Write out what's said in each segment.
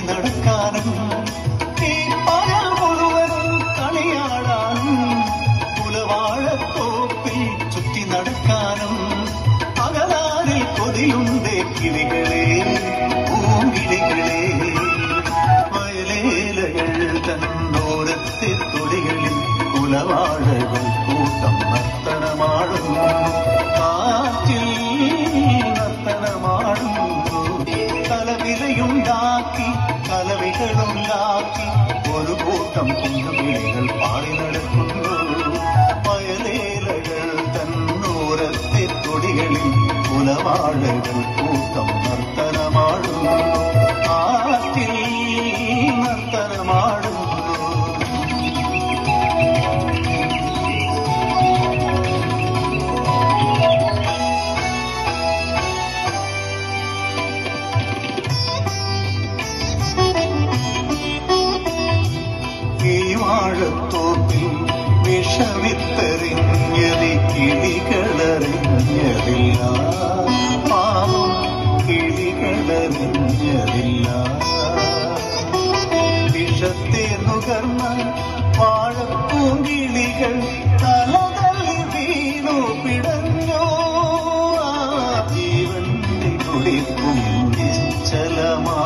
നടക്കാനും ഈ പകൽ മുഴുവനും കളിയാടാനും കുലവാഴത്തോപ്പിൽ ചുറ്റി നടക്കാനും അകലാരിൽ കൊതിയുണ്ടേ കിളികളെ പൂങ്കിളികളെ വയലേലകൾ തന്നോരത്തെ തൊടികളിൽ കുലവാഴകൾ കൂട്ടം നർത്തനമാടുന്നു കാറ്റിൽ നർത്തനമാടുന്നു കലവിലയുണ്ടാക്കി കലവികളുണ്ടാക്കി ഒരു കൂട്ടം കുഞ്ഞുകിളികൾ പാടി നടക്കുന്നു വയലേലകൾ തന്നോരത്തെ തൊടികളിൽ കുലവാഴകൾ കൂട്ടം നർത്തനമാടുന്നു കാറ്റിൽ നർത്തനമാടുന്നു വാഴത്തോപ്പിൽ വിഷമിത്തെറിഞ്ഞതി കിളികളറിഞ്ഞതില്ല പാവം കിളികളറിഞ്ഞതില്ല വിഷത്തെ നുകർന്ന വാഴപ്പൂങ്കിളികൾ തലതല്ലി വീണു പിടഞ്ഞോ ജീവന്റെ കുളിപ്പും നിശ്ചലമാ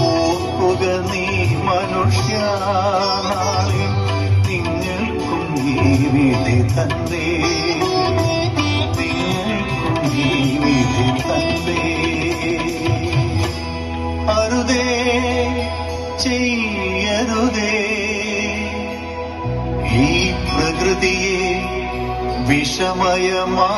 ഓർക്കുക നീ മനുഷ്യ നാളെ നിങ്ങൾക്കും ഈ വിധി തന്നെ നിങ്ങൾക്കും ഈ വിധി തന്നെ അരുതേ ചെയ്യരുതേ ഈ പ്രകൃതിയെ വിഷമയമാ